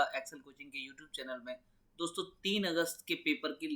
आपका Excel coaching के YouTube channel में। दोस्तों 3 अगस्त के पेपर की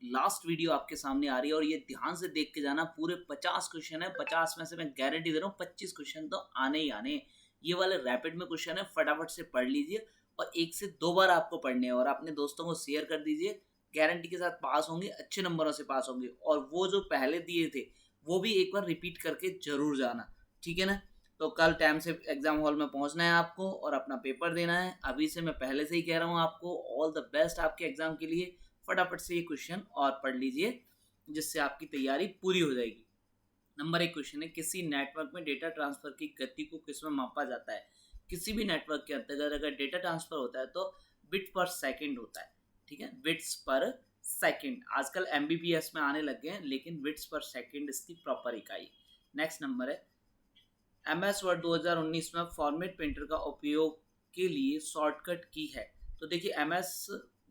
लास्ट वीडियो आपके सामने आ रही है और ये ध्यान से देख के जाना। पूरे 50 क्वेश्चन है, 50 में से मैं गारंटी दे रहा हूँ 25 क्वेश्चन तो आने ही आने हैं। ये वाले रैपिड में क्वेश्चन है, फटाफट से पढ़ लीजिए और 1 से 2 बार आपको पढ़ने हैं और अपने दोस्तों को शेयर कर दीजिए। गारंटी के साथ पास होंगे, अच्छे नंबरों से पास होंगे। और वो जो पहले दिए थे वो भी एक बार रिपीट करके जरूर जाना, ठीक है ना। तो कल टाइम से एग्जाम हॉल में पहुंचना है आपको और अपना पेपर देना है। अभी से मैं पहले से ही कह रहा हूँ आपको ऑल द बेस्ट आपके एग्जाम के लिए। फटाफट से ये क्वेश्चन और पढ़ लीजिए जिससे आपकी तैयारी पूरी हो जाएगी। नंबर 1 क्वेश्चन है, किसी नेटवर्क में डेटा ट्रांसफर की गति को किसमें मापा जाता है। किसी भी नेटवर्क के अंतर्गत अगर डेटा ट्रांसफर होता है तो बिट पर सेकंड होता है, ठीक है, बिट्स पर सेकंड। आजकल एमबीपीएस में आने लग गए हैं, लेकिन बिट्स पर सेकंड इसकी प्रॉपर इकाई। नेक्स्ट नंबर है, MS वर्ड 2019 में फॉर्मेट प्रिंटर का उपयोग के लिए शॉर्टकट की है। तो देखिए MS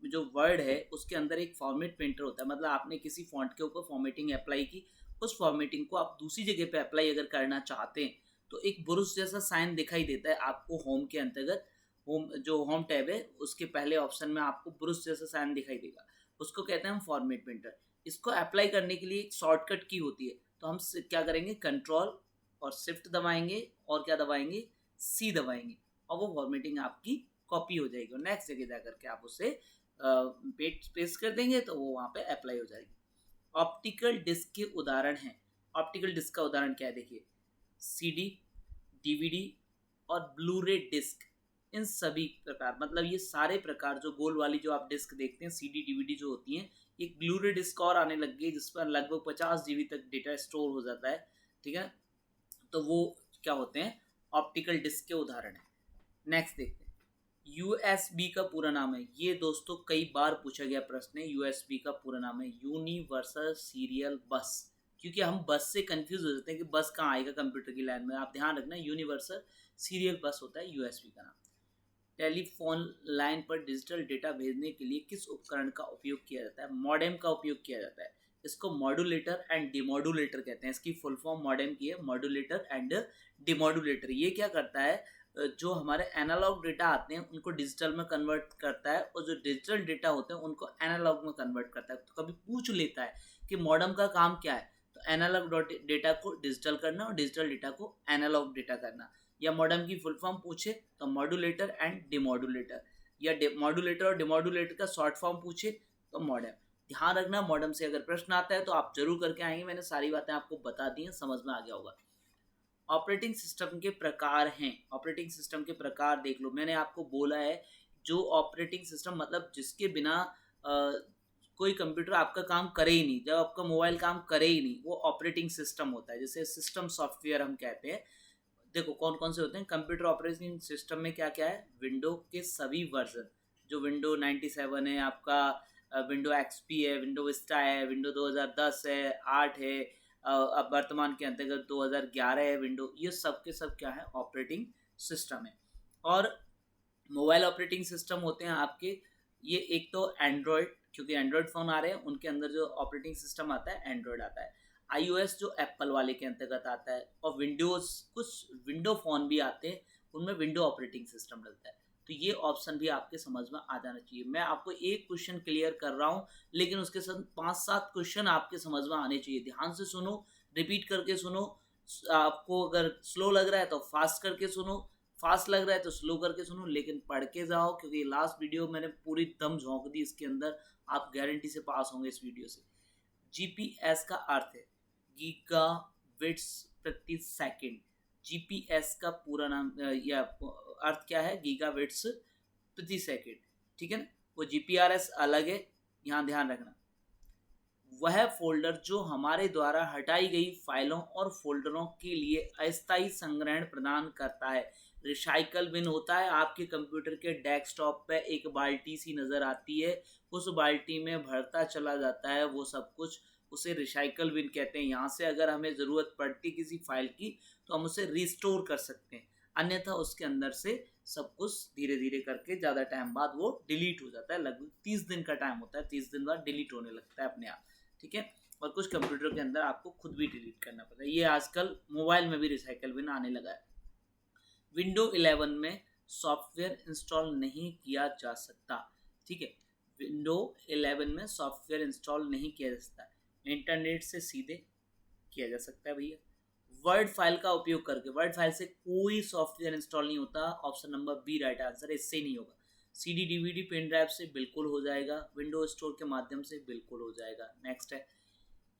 जो वर्ड है उसके अंदर एक फॉर्मेट प्रिंटर होता है, मतलब आपने किसी फॉन्ट के ऊपर फॉर्मेटिंग अप्लाई की, उस फॉर्मेटिंग को आप दूसरी जगह पे अप्लाई अगर करना चाहते हैं तो एक ब्रुश जैसा साइन दिखाई देता है आपको होम के अंतर्गत। होम जो होम टैब है उसके पहले ऑप्शन में आपको ब्रुश जैसा साइन दिखाई देगा, उसको कहते हैं हम फॉर्मेट प्रिंटर। इसको अप्लाई करने के लिए एक शॉर्टकट की होती है, तो हम क्या करेंगे, कंट्रोल और शिफ्ट दबाएंगे और क्या दबाएंगे, सी दबाएंगे और वो फॉर्मेटिंग आपकी कॉपी हो जाएगी और नेक्स्ट जगह जाकर के आप उसे पेस्ट कर देंगे तो वो वहाँ पे अप्लाई हो जाएगी। ऑप्टिकल डिस्क के उदाहरण हैं। ऑप्टिकल डिस्क का उदाहरण क्या है, देखिए सीडी, डीवीडी और ब्लू-रे डिस्क। इन सभी प्रकार, मतलब ये सारे प्रकार जो गोल वाली जो आप डिस्क देखते हैं सीडी डीवीडी जो होती हैं, एक ब्लू-रे डिस्क और आने लग गई जिस पर लगभग 50 जीबी तक डेटा स्टोर हो जाता है, ठीक है। तो वो क्या होते हैं, ऑप्टिकल डिस्क के उदाहरण है। नेक्स्ट देखते हैं, यूएसबी का पूरा नाम है। ये दोस्तों कई बार पूछा गया प्रश्न है। यूएसबी का पूरा नाम है यूनिवर्सल सीरियल बस, क्योंकि हम बस से कंफ्यूज हो जाते हैं कि बस कहाँ आएगा कंप्यूटर की लाइन में। आप ध्यान रखना, यूनिवर्सल सीरियल बस होता है यूएसबी का नाम। टेलीफोन लाइन पर डिजिटल डेटा भेजने के लिए किस उपकरण का उपयोग किया जाता है। मॉडेम का उपयोग किया जाता है। इसको मॉड्यूलेटर एंड डिमॉड्यूलेटर कहते हैं। इसकी फुल फॉर्म मॉडेम की है, मॉड्यूलेटर एंड डिमॉड्यूलेटर। ये क्या करता है, जो हमारे एनालॉग डेटा आते हैं उनको डिजिटल में कन्वर्ट करता है और जो डिजिटल डेटा होते हैं उनको एनालॉग में कन्वर्ट करता है। तो कभी पूछ लेता है कि मॉडेम का काम क्या है, तो एनालॉग डेटा को डिजिटल करना और डिजिटल डेटा को एनालॉग डेटा करना। या मॉडेम की फुल फॉर्म पूछे तो मॉड्यूलेटर एंड डिमॉड्यूलेटर, या मॉड्यूलेटर और डिमॉड्यूलेटर का शॉर्ट फॉर्म पूछे तो मॉडेम। ध्यान रखना, मॉडेम से अगर प्रश्न आता है तो आप जरूर करके आएंगे। मैंने सारी बातें आपको बता दी हैं, समझ में आ गया होगा। ऑपरेटिंग सिस्टम के प्रकार हैं। ऑपरेटिंग सिस्टम के प्रकार देख लो, मैंने आपको बोला है जो ऑपरेटिंग सिस्टम मतलब जिसके बिना कोई कंप्यूटर आपका काम करे ही नहीं, जब आपका मोबाइल काम करे ही नहीं, वो ऑपरेटिंग सिस्टम होता है। जैसे सिस्टम सॉफ्टवेयर हम कहते हैं। देखो कौन कौन से होते हैं कंप्यूटर ऑपरेटिंग सिस्टम में, क्या क्या है, विंडो के सभी वर्जन, जो विंडो 97 है आपका, विंडो एक्सपी है, विंडो विस्टा है, विंडो 2010 है, 8 है, अब वर्तमान के अंतर्गत 2011 है विंडो। ये सब के सब क्या है, ऑपरेटिंग सिस्टम है। और मोबाइल ऑपरेटिंग सिस्टम होते हैं आपके, ये एक तो एंड्रॉयड, क्योंकि एंड्रॉयड फ़ोन आ रहे हैं उनके अंदर जो ऑपरेटिंग सिस्टम आता है एंड्रॉयड आता है। iOS जो एप्पल वाले के अंतर्गत आता है, और विंडोज़, कुछ विंडो फ़ोन भी आते हैं उनमें विंडो ऑपरेटिंग सिस्टम डलता है। तो ये ऑप्शन भी आपके समझ में आ जाना चाहिए। मैं आपको एक क्वेश्चन क्लियर कर रहा हूँ, लेकिन उसके साथ 5-7 क्वेश्चन आपके समझ में आने चाहिए। ध्यान से सुनो, रिपीट करके सुनो। आपको अगर स्लो लग रहा है तो फास्ट करके सुनो, फास्ट लग रहा है तो स्लो करके सुनो, लेकिन पढ़ के जाओ, क्योंकि लास्ट वीडियो मैंने पूरी दम झोंक दी इसके अंदर। आप गारंटी से पास होंगे इस वीडियो से। जीपीएस का अर्थ है गीगा बिट्स प्रति सेकंड। जीपीएस का पूरा नाम या अर्थ क्या है, गीगा बिट्स प्रति सेकंड, ठीक है ना। वो जीपीआरएस अलग है, यहाँ ध्यान रखना। वह फोल्डर जो हमारे द्वारा हटाई गई फाइलों और फोल्डरों के लिए अस्थायी संग्रहण प्रदान करता है। रिसाइकल बिन होता है, आपके कंप्यूटर के डेस्कटॉप पे एक बाल्टी सी नज़र आती है, उस बाल्टी में भरता चला जाता है वो सब कुछ, उसे रिसाइकल बिन कहते हैं। यहाँ से अगर हमें ज़रूरत पड़ती किसी फाइल की तो हम उसे रिस्टोर कर सकते हैं, अन्यथा उसके अंदर से सब कुछ धीरे धीरे करके ज़्यादा टाइम बाद वो डिलीट हो जाता है। लगभग 30 दिन का टाइम होता है, 30 दिन बाद डिलीट होने लगता है अपने आप, ठीक है। और कुछ कंप्यूटर के अंदर आपको खुद भी डिलीट करना पड़ता है। ये आजकल मोबाइल में भी रिसाइकल बिन आने लगा है। विंडो 11 में सॉफ्टवेयर इंस्टॉल नहीं किया जा सकता। ठीक है, विंडो 11 में सॉफ्टवेयर इंस्टॉल नहीं किया जा सकता, इंटरनेट से सीधे किया जा सकता है भैया। वर्ड फाइल का उपयोग करके, वर्ड फाइल से कोई सॉफ्टवेयर इंस्टॉल नहीं होता, option number B right answer, इससे नहीं होगा। सीडी डीवीडी पेन ड्राइव से बिल्कुल हो जाएगा, विंडो स्टोर के माध्यम से बिल्कुल हो जाएगा। नेक्स्ट है,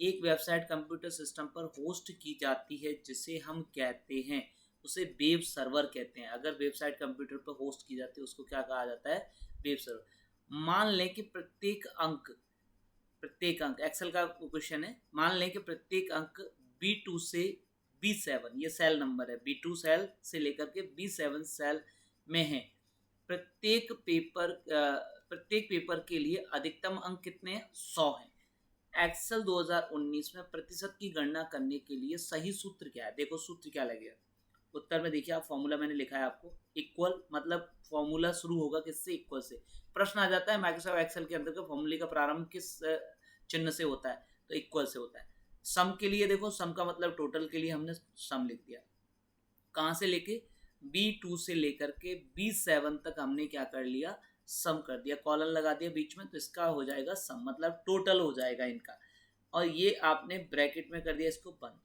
एक वेबसाइट कंप्यूटर सिस्टम पर होस्ट की जाती है जिसे हम कहते हैं, उसे वेब सर्वर कहते हैं। अगर वेबसाइट कंप्यूटर पर होस्ट की जाती है उसको क्या कहा जाता है, वेब सर्वर। मान लें कि प्रत्येक अंक एक्सेल का क्वेश्चन है, मान लें कि प्रत्येक अंक B2 से B7, ये सेल नंबर है, B2 सेल से लेकर के B7 सेल में है। प्रत्येक पेपर के लिए अधिकतम अंक कितने हैं, 100 हैं। एक्सेल 2019 में प्रतिशत की गणना करने के लिए सही सूत्र क्या है? देखो सूत्र क्या लगेगा, उत्तर में देखिए आप, फॉर्मूला मैंने लिखा है आपको, इक्वल, मतलब फॉर्मूला शुरू होगा किससे, इक्वल से। प्रश्न आ जाता है माइक्रोसॉफ्ट एक्सेल के अंदर फॉर्मूले का प्रारंभ किस चिन्ह से होता है, तो इक्वल से होता है। सम के लिए देखो, सम का मतलब टोटल के लिए हमने सम लिख दिया। कहाँ से लेके, B2 से लेकर के B7 तक हमने क्या कर लिया, सम कर दिया, कॉलन लगा दिया बीच में, तो इसका हो जाएगा सम, मतलब टोटल हो जाएगा इनका। और ये आपने ब्रैकेट में कर दिया इसको बंद।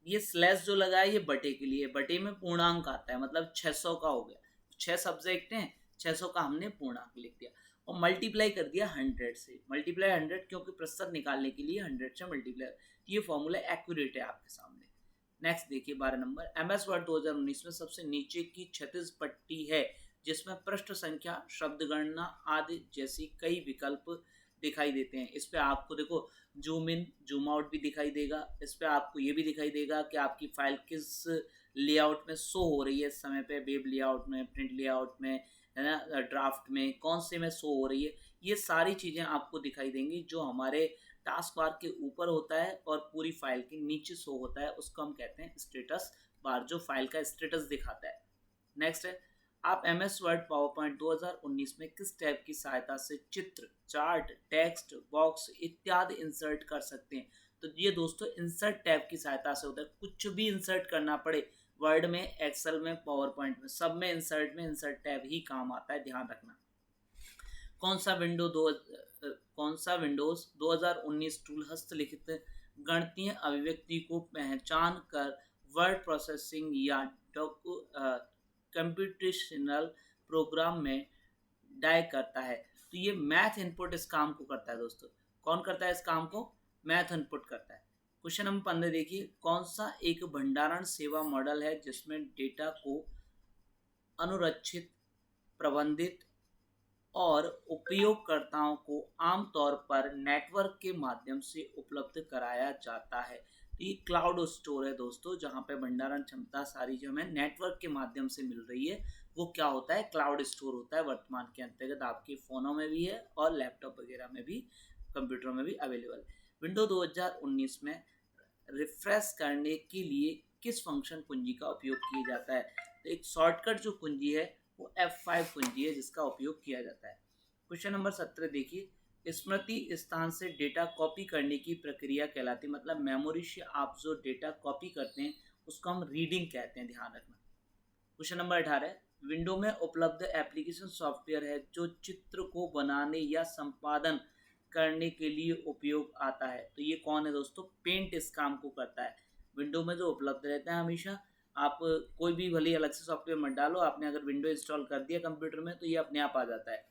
ये स्लैश जो लगा है ये बटे के लिए, बटे में पूर्णांक आता है, मतलब 600 का हो गया, 6 सब्जेक्ट हैं, 600 का हमने पूर्णांक लिख दिया और मल्टीप्लाई कर दिया 100 से। मल्टीप्लाई 100 क्योंकि प्रतिशत निकालने के लिए 100 से मल्टीप्लाई, ये फॉर्मूला एक्यूरेट है आपके सामने। नेक्स्ट देखिए 12 नंबर, MS वर्ड 2019 में सबसे नीचे की क्षैतिज पट्टी है जिसमें पृष्ठ संख्या, शब्द गणना आदि जैसी कई विकल्प दिखाई देते हैं। इस पे आपको देखो जूम इन जूम आउट भी दिखाई देगा, इस पे आपको ये भी दिखाई देगा कि आपकी फाइल किस लेआउट में शो हो रही है इस समय पे, वेब लेआउट में, प्रिंट लेआउट में, है ना, ड्राफ्ट में, कौन से में शो हो रही है, ये सारी चीज़ें आपको दिखाई देंगी। जो हमारे टास्क बार के ऊपर होता है और पूरी फाइल के नीचे शो होता है उसको हम कहते हैं स्टेटस बार, जो फाइल का स्टेटस दिखाता है। नेक्स्ट है, आप MS वर्ड पावर पॉइंट 2019 में किस टैब की सहायता से चित्र, चार्ट, टेक्स्ट बॉक्स इत्यादि इंसर्ट कर सकते हैं? तो ये दोस्तों इंसर्ट टैब की सहायता से होता है, कुछ भी इंसर्ट करना पड़े वर्ड में, एक्सेल में, पावर पॉइंट में, सब में इंसर्ट टैब ही काम आता है, ध्यान रखना। कौन सा विंडोज 2019 टूल हस्तलिखित गणितीय अभिव्यक्ति को पहचान कर वर्ड प्रोसेसिंग या कंप्यूटेशनल प्रोग्राम में डाय करता है? तो ये मैथ इनपुट इस काम को करता है दोस्तों। कौन करता है इस काम को? मैथ इनपुट करता है। क्वेश्चन नंबर 15 देखिए, कौन सा एक भंडारण सेवा मॉडल है जिसमें डेटा को अनुरक्षित, प्रबंधित और उपयोगकर्ताओं को आमतौर पर नेटवर्क के माध्यम से उपलब्ध कराया जाता है? तो ये क्लाउड स्टोर है दोस्तों, जहाँ पे भंडारण क्षमता सारी जो हमें नेटवर्क के माध्यम से मिल रही है वो क्या होता है, क्लाउड स्टोर होता है। वर्तमान के अंतर्गत आपके फ़ोनों में भी है और लैपटॉप वगैरह में भी, कंप्यूटरों में भी अवेलेबल है। विंडो 2019 में रिफ्रेश करने के लिए किस फंक्शन कुंजी का उपयोग किया जाता है? तो एक शॉर्टकट जो कुंजी है वो F5 कुंजी है जिसका उपयोग किया जाता है। क्वेश्चन नंबर 17 देखिए, स्मृति स्थान से डेटा कॉपी करने की प्रक्रिया कहलाती है, मतलब मेमोरी से आप जो डेटा कॉपी करते हैं उसको हम रीडिंग कहते हैं, ध्यान रखना। क्वेश्चन नंबर 18, विंडो में उपलब्ध एप्लीकेशन सॉफ्टवेयर है जो चित्र को बनाने या संपादन करने के लिए उपयोग आता है? तो ये कौन है दोस्तों? पेंट इस काम को करता है। विंडो में जो उपलब्ध रहता है हमेशा, आप कोई भी भले अलग से सॉफ्टवेयर मत डालो, आपने अगर विंडो इंस्टॉल कर दिया कंप्यूटर में तो ये अपने आप आ जाता है।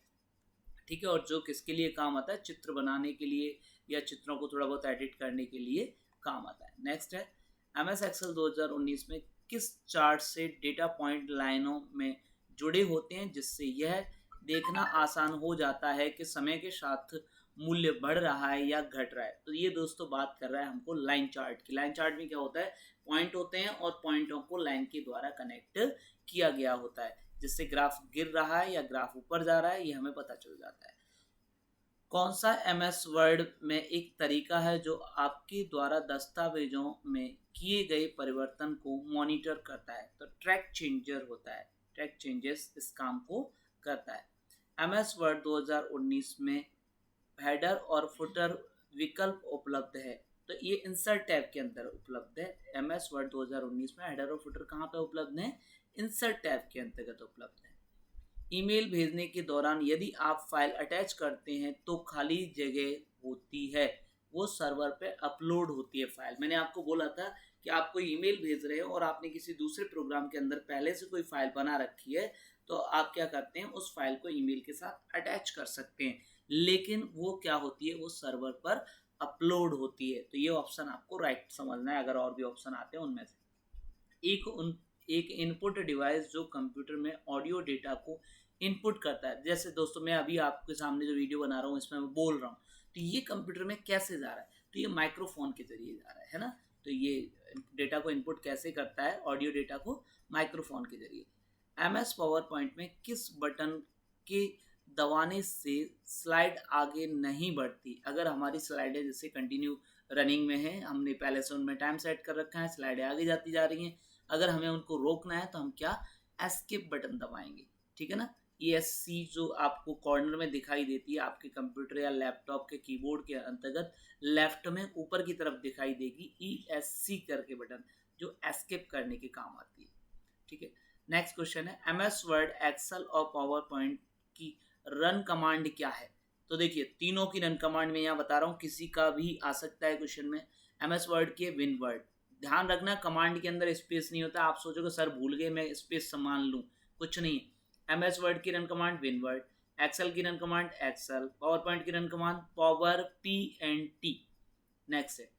ठीक है, और जो किसके लिए काम आता है? चित्र बनाने के लिए या चित्रों को थोड़ा बहुत एडिट करने के लिए काम आता है। नेक्स्ट है, MS एक्सेल 2019 में किस चार्ट से डेटा पॉइंट लाइनों में जुड़े होते हैं जिससे यह देखना आसान हो जाता है कि समय के साथ मूल्य बढ़ रहा है या घट रहा है? तो ये दोस्तों बात कर रहा है हमको लाइन चार्ट की। लाइन चार्ट में क्या होता है, पॉइंट होते हैं और पॉइंटों को लाइन के द्वारा कनेक्ट किया गया होता है, जिससे ग्राफ गिर रहा है या ग्राफ ऊपर जा रहा है ये हमें पता चल जाता है। कौन सा MS वर्ड में एक तरीका है जो आपके द्वारा दस्तावेजों में किए गए परिवर्तन को मॉनिटर करता है? तो ट्रैक चेंजर होता है, ट्रैक चेंजेस इस काम को करता है। MS वर्ड 2019 में हेडर और फुटर विकल्प उपलब्ध है, तो ये इंसर्ट टैब के अंदर उपलब्ध है। MS वर्ड 2019 में हेडर और फुटर कहाँ पे उपलब्ध है? इंसर्ट टैब के अंतर्गत उपलब्ध है। ईमेल भेजने के दौरान यदि आप फाइल अटैच करते हैं तो खाली जगह होती है, वो सर्वर पे अपलोड होती है फाइल। मैंने आपको बोला था कि आप कोई ईमेल भेज रहे हो और आपने किसी दूसरे प्रोग्राम के अंदर पहले से कोई फाइल बना रखी है, तो आप क्या करते हैं, उस फाइल को ईमेल के साथ अटैच कर सकते हैं, लेकिन वो क्या होती है, वो सर्वर पर अपलोड होती है। तो ये ऑप्शन आपको राइट समझना है, अगर और भी ऑप्शन आते हैं उनमें से एक इनपुट डिवाइस जो कंप्यूटर में ऑडियो डेटा को इनपुट करता है। जैसे दोस्तों मैं अभी आपके सामने जो वीडियो बना रहा हूँ इसमें मैं बोल रहा हूँ, तो ये कंप्यूटर में कैसे जा रहा है, तो ये माइक्रोफोन के जरिए जा रहा है ना। तो ये डेटा को इनपुट कैसे करता है, ऑडियो डेटा को माइक्रोफोन के जरिए। MS पावर पॉइंट में किस बटन के दबाने से स्लाइड आगे नहीं बढ़ती। अगर हमारी स्लाइडें जैसे कंटिन्यू रनिंग में है, हमने पहले से उनमें टाइम सेट कर रखा है, स्लाइडें आगे जाती जा रही हैं, अगर हमें उनको रोकना है तो हम क्या, एस्केप बटन दबाएंगे, ठीक है ना। ESC जो आपको कॉर्नर में दिखाई देती है आपके कंप्यूटर या लैपटॉप के कीबोर्ड के अंतर्गत लेफ्ट में ऊपर की तरफ दिखाई देगी, ESC करके बटन, जो एस्केप करने के काम आती है, ठीक है। नेक्स्ट क्वेश्चन है, MS वर्ड, एक्सेल और पावर पॉइंट की रन कमांड क्या है। तो देखिए तीनों की रन कमांड में यहाँ बता रहा हूँ, किसी का भी आ सकता है क्वेश्चन में। MS वर्ड की विन वर्ड, ध्यान रखना कमांड के अंदर स्पेस नहीं होता। आप सोचोगे सर भूल गए मैं स्पेस संभाल लूँ, कुछ नहीं। MS वर्ड की run command winword, Excel की run command Excel, PowerPoint की रन कमांड पावर PNT। नेक्स्ट है,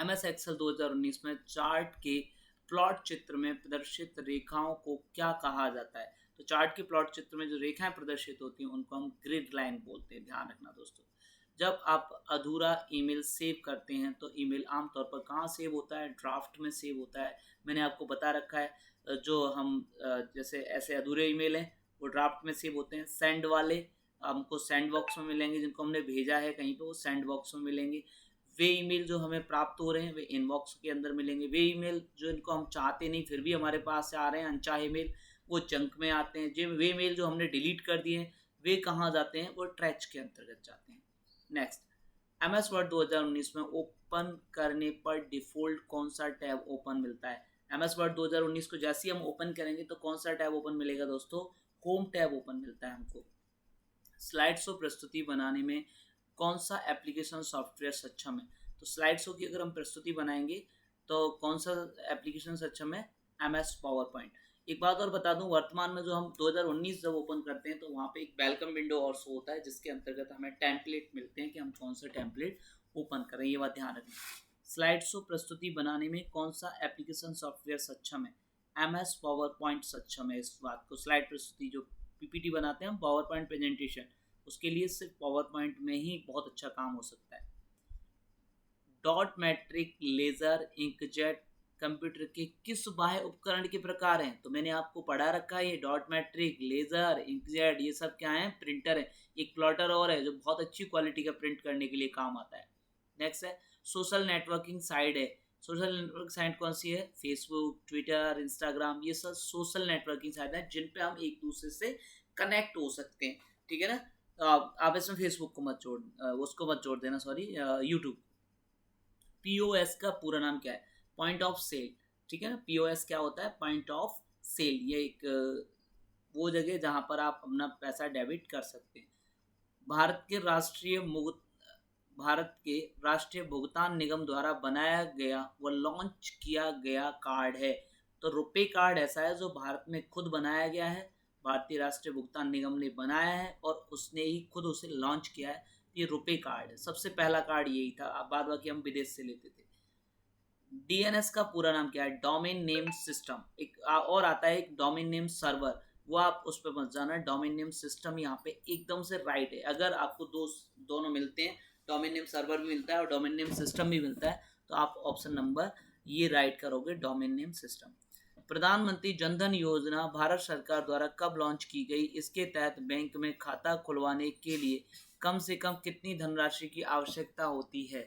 MS एक्सेल 2019 में चार्ट के प्लॉट चित्र में प्रदर्शित रेखाओं को क्या कहा जाता है। तो चार्ट के प्लॉट चित्र में जो रेखाएं प्रदर्शित होती हैं उनको हम ग्रिड लाइन बोलते हैं। ध्यान रखना दोस्तों, जब आप अधूरा ईमेल सेव करते हैं तो ईमेल आमतौर पर कहाँ सेव होता है, ड्राफ्ट में सेव होता है। मैंने आपको बता रखा है जो हम जैसे ऐसे अधूरे ईमेल हैं वो ड्राफ्ट में सेव होते हैं। सेंड वाले हमको सेंड बॉक्स में मिलेंगे, जिनको हमने भेजा है कहीं पे वो सेंड बॉक्स में मिलेंगे। वे ईमेल जो हमें प्राप्त हो रहे हैं वे इनबॉक्स के अंदर मिलेंगे। वे ईमेल जो इनको हम चाहते नहीं फिर भी हमारे पास से आ रहे हैं अनचाहे मेल, वो जंक में आते हैं। जो वे मेल जो हमने डिलीट कर दिए हैं वे कहाँ जाते हैं, वो ट्रैश के अंतर्गत जाते हैं। नेक्स्ट, MS वर्ड 2019 में ओपन करने पर डिफॉल्ट कौन सा टैब ओपन मिलता है। MS वर्ड 2019 को जैसे ही हम ओपन करेंगे तो कौन सा टैब ओपन मिलेगा दोस्तों, होम टैब ओपन मिलता है हमको। स्लाइड शो प्रस्तुति बनाने में कौन सा एप्लीकेशन सॉफ्टवेयर सक्षम है। तो स्लाइड शो की अगर हम प्रस्तुति बनाएंगे तो कौन सा एप्लीकेशन सक्षम है, MS पावर पॉइंट। एक बात और बता दूं, वर्तमान में जो हम 2019 जब ओपन करते हैं तो वहाँ पे एक वेलकम विंडो और शो होता है जिसके अंतर्गत हमें टेम्पलेट मिलते हैं कि हम कौन सा टेम्पलेट ओपन करें, ये बात ध्यान रखें। स्लाइड शो प्रस्तुति बनाने में कौन सा एप्लीकेशन सॉफ्टवेयर सक्षम है, MS पावर पॉइंट सक्षम है इस बात को। स्लाइड प्रस्तुति जो PPT बनाते हैं हम, पावर पॉइंट प्रेजेंटेशन, उसके लिए सिर्फ पावर पॉइंट में ही बहुत अच्छा काम हो सकता है। Dot matrix, laser, inkjet computer के किस बाह्य उपकरण के प्रकार हैं। तो मैंने आपको पढ़ा रखा है, ये डॉट मैट्रिक, लेजर, इंकजेट ये सब क्या है, प्रिंटर है। एक प्लॉटर और है जो बहुत अच्छी क्वालिटी का प्रिंट करने के लिए काम आता है। नेक्स्ट है, सोशल नेटवर्किंग साइट है। सोशल नेटवर्क साइट कौन सी है, फेसबुक, ट्विटर, इंस्टाग्राम, ये सब सोशल नेटवर्किंग साइट है जिन पे हम एक दूसरे से कनेक्ट हो सकते हैं, ठीक है ना। तो आप इसमें फेसबुक को मत जोड़, उसको मत जोड़ देना, सॉरी, यूट्यूब। POS का पूरा नाम क्या है, पॉइंट ऑफ सेल, ठीक है ना। POS क्या होता है, पॉइंट ऑफ सेल, ये एक वो जगह जहां पर आप अपना पैसा डेबिट कर सकते हैं। भारत के राष्ट्रीय भुगतान निगम द्वारा बनाया गया व लॉन्च किया गया कार्ड है। तो रुपे कार्ड ऐसा है जो भारत में खुद बनाया गया है, भारतीय राष्ट्रीय भुगतान निगम ने बनाया है और उसने ही खुद उसे लॉन्च किया है। ये रुपे कार्ड है, सबसे पहला कार्ड यही था, बाद बाकी हम विदेश से लेते थे। DNS का पूरा नाम क्या है, डोमेन नेम सिस्टम। एक और आता है एक डोमेन नेम सर्वर, वो आप उस पर मत जाना। डोमेन नेम सिस्टम यहाँ पे एकदम से राइट है। अगर आपको दोनों मिलते हैं, डोमेन नेम सर्वर भी मिलता है और डोमेन नेम सिस्टम भी मिलता है, तो आप ऑप्शन नंबर ये राइट करोगे, डोमेन नेम सिस्टम। प्रधानमंत्री जनधन योजना भारत सरकार द्वारा कब लॉन्च की गई, इसके तहत बैंक में खाता खुलवाने के लिए कम से कम कितनी धनराशि की आवश्यकता होती है।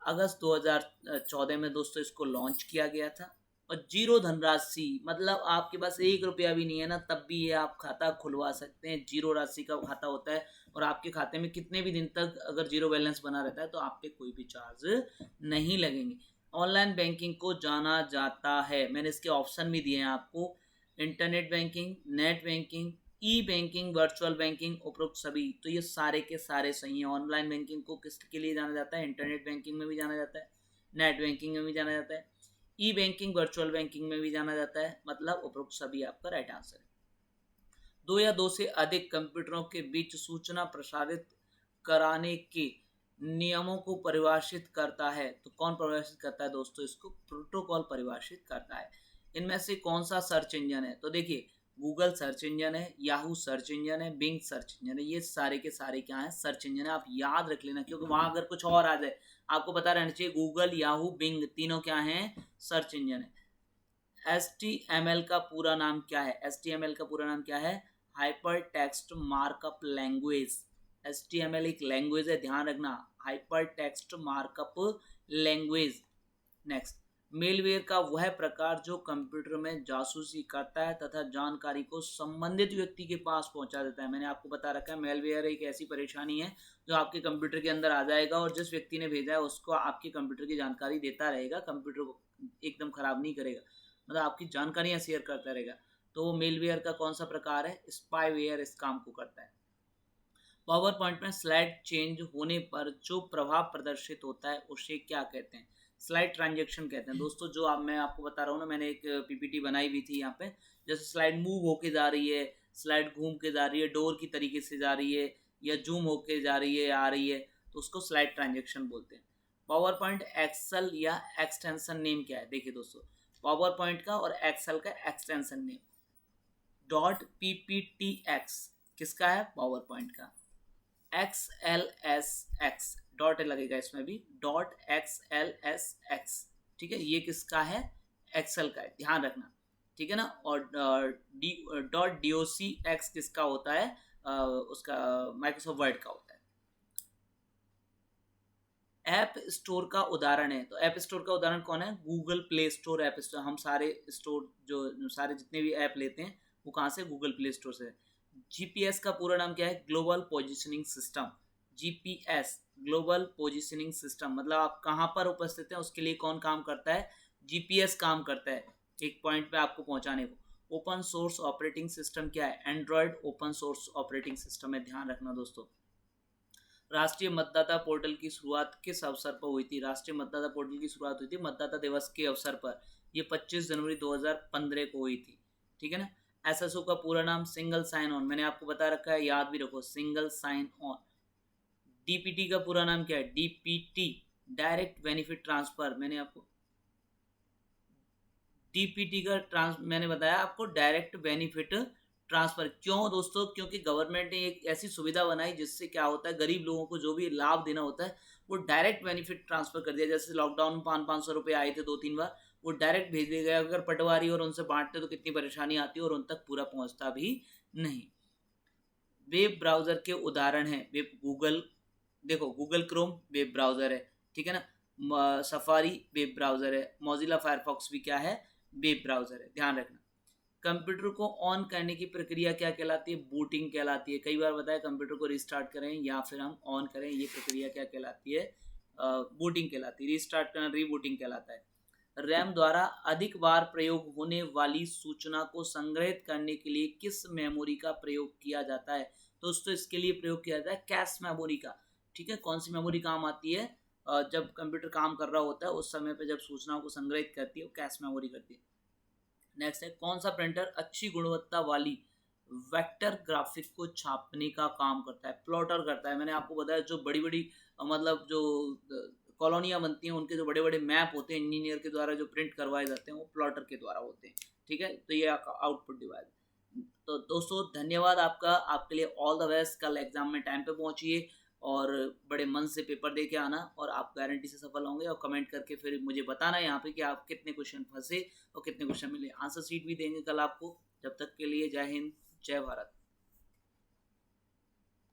अगस्त 2014 में दोस्तों इसको लॉन्च किया गया था। और जीरो धनराशि मतलब आपके पास 1 रुपया भी नहीं है ना, तब भी ये आप खाता खुलवा सकते हैं। जीरो राशि का खाता होता है और आपके खाते में कितने भी दिन तक अगर जीरो बैलेंस बना रहता है तो आप पे कोई भी चार्ज नहीं लगेंगे। ऑनलाइन बैंकिंग को जाना जाता है, मैंने इसके ऑप्शन भी दिए हैं आपको, इंटरनेट बैंकिंग, नेट बैंकिंग, ई बैंकिंग, वर्चुअल बैंकिंग, उपरोक्त सभी। तो ये सारे के सारे सही हैं। ऑनलाइन बैंकिंग को किसके लिए जाना जाता है? इंटरनेट बैंकिंग में भी जाना जाता है, नेट बैंकिंग में भी जाना जाता है, ई बैंकिंग, वर्चुअल बैंकिंग में भी जाना जाता है। मतलब उपरोक्त सभी आपका राइट आंसर है। दो या दो से अधिक कंप्यूटरों के बीच सूचना प्रसारित कराने के नियमों को परिभाषित करता है। तो कौन परिभाषित करता है दोस्तों? इसको प्रोटोकॉल परिभाषित करता है। इनमें से कौन सा सर्च इंजन है? तो देखिए, गूगल सर्च इंजन है, याहू सर्च इंजन है, बिंग सर्च इंजन है। ये सारे के सारे क्या है? सर्च इंजन है। आप याद रख लेना, क्योंकि वहां अगर कुछ और आ जाए आपको पता रहना चाहिए। गूगल, याहू, बिंग तीनों क्या है? सर्च इंजन है। HTML का पूरा नाम क्या है? HTML का पूरा नाम क्या है? Hyper text markup language. HTML एक लैंग्वेज है, ध्यान रखना, hyper text markup language. Next, malware का वह प्रकार जो कंप्यूटर में जासूसी करता है तथा जानकारी को संबंधित व्यक्ति के पास पहुंचा देता है। मैंने आपको बता रखा है, मेलवेयर एक ऐसी परेशानी है जो आपके कंप्यूटर के अंदर आ जाएगा और जिस व्यक्ति ने भेजा है उसको आपके कंप्यूटर की जानकारी देता रहेगा, कंप्यूटर को एकदम खराब नहीं करेगा, मतलब आपकी जानकारियां शेयर करता रहेगा। तो वो मेलवेयर का कौन सा प्रकार है? स्पाईवेयर इस काम को करता है। पावर पॉइंट में स्लाइड चेंज होने पर जो प्रभाव प्रदर्शित होता है उसे क्या कहते हैं? स्लाइड ट्रांजेक्शन कहते हैं दोस्तों। जो आप मैं आपको बता रहा हूँ ना, मैंने एक पीपीटी बनाई हुई थी यहाँ पे, जैसे स्लाइड मूव होके जा रही है, स्लाइड घूम के जा रही है, डोर की तरीके से जा रही है, या जूम होके जा रही है, आ रही है, तो उसको स्लाइड ट्रांजेक्शन बोलते हैं। पावर पॉइंट एक्सेल या एक्सटेंशन नेम क्या है? देखिए दोस्तों, पावर पॉइंट का और एक्सेल का एक्सटेंशन नेम .pptx किसका है? पावर पॉइंट का। XLSX डॉट लगेगा इसमें भी, .XLSX, ठीक है, ये किसका है? एक्सेल का है, ध्यान रखना, ठीक है ना। और .docx किसका होता है? उसका माइक्रोसॉफ्ट वर्ड का होता है। ऐप स्टोर का उदाहरण है, तो ऐप स्टोर का उदाहरण कौन है? Google play store, app store. हम सारे स्टोर जो सारे जितने भी ऐप लेते हैं वो कहाँ से? गूगल प्ले स्टोर से। जीपीएस का पूरा नाम क्या है? Global positioning system. GPS, global positioning system, मतलब आप कहाँ पर उपस्थित हैं उसके लिए कौन काम करता है? जीपीएस काम करता है, एक पॉइंट पे आपको पहुंचाने को। ओपन सोर्स ऑपरेटिंग सिस्टम क्या है? Android open source operating system है, ध्यान रखना दोस्तों। राष्ट्रीय मतदाता पोर्टल की शुरुआत किस अवसर पर हुई थी? राष्ट्रीय मतदाता पोर्टल की शुरुआत हुई थी मतदाता दिवस के अवसर पर। ये 25 जनवरी 2015 को हुई थी, ठीक है ना। एसएसओ का पूरा नाम सिंगल साइन ऑन, मैंने आपको बता रखा है, याद भी रखो, सिंगल साइन ऑन। डीपीटी का पूरा नाम क्या है? DPT, direct benefit transfer. मैंने आपको डीपीटी का मैंने बताया आपको, डायरेक्ट बेनिफिट ट्रांसफर। क्यों दोस्तों? क्योंकि गवर्नमेंट ने एक ऐसी सुविधा बनाई जिससे क्या होता है, गरीब लोगों को जो भी लाभ देना होता है वो डायरेक्ट बेनिफिट ट्रांसफर कर दिया। जैसे लॉकडाउन में 500 रुपये आए थे 2-3 बार, वो डायरेक्ट भेज दिए गए। अगर पटवारी और उनसे बांटते तो कितनी परेशानी आती और उन तक पूरा पहुंचता भी नहीं। वेब ब्राउजर के उदाहरण है वेब गूगल, देखो गूगल क्रोम वेब ब्राउजर है, ठीक है ना। सफारी वेब ब्राउजर है, मोजिला फायरफॉक्स भी क्या है? वेब ब्राउजर है, ध्यान रखना। कंप्यूटर को ऑन करने की प्रक्रिया क्या कहलाती है? बूटिंग कहलाती है। कई बार बताया, कंप्यूटर को रिस्टार्ट करें या फिर हम ऑन करें, ये प्रक्रिया क्या कहलाती है? बूटिंग कहलाती है। रिस्टार्ट करना रीबूटिंग कहलाता है। रैम द्वारा अधिक बार प्रयोग होने वाली सूचना को संग्रहित करने के लिए किस मेमोरी का प्रयोग किया जाता है? दोस्तों इसके लिए प्रयोग किया जाता है कैश मेमोरी का, ठीक है। कौन सी मेमोरी काम आती है? जब कंप्यूटर काम कर रहा होता है उस समय पे जब सूचनाओं को संग्रहित करती है वो कैश मेमोरी करती है। नेक्स्ट है, कौन सा प्रिंटर अच्छी गुणवत्ता वाली वेक्टर ग्राफिक को छापने का काम करता है? प्लॉटर करता है। मैंने आपको बताया, जो बड़ी बड़ी मतलब जो कॉलोनियाँ बनती हैं उनके जो बड़े बड़े मैप होते हैं इंजीनियर के द्वारा जो प्रिंट करवाए जाते हैं वो प्लॉटर के द्वारा होते हैं, ठीक है। तो ये आउटपुट डिवाइस। तो दोस्तों धन्यवाद आपका, आपके लिए ऑल द बेस्ट। कल एग्जाम में टाइम पे पहुंचिए और बड़े मन से पेपर दे के आना और आप गारंटी से सफल होंगे। और कमेंट करके फिर मुझे बताना यहाँ पे कि आप कितने क्वेश्चन फंसे और कितने क्वेश्चन मिले। आंसर शीट भी देंगे कल आपको। जब तक के लिए जय हिंद, जय भारत।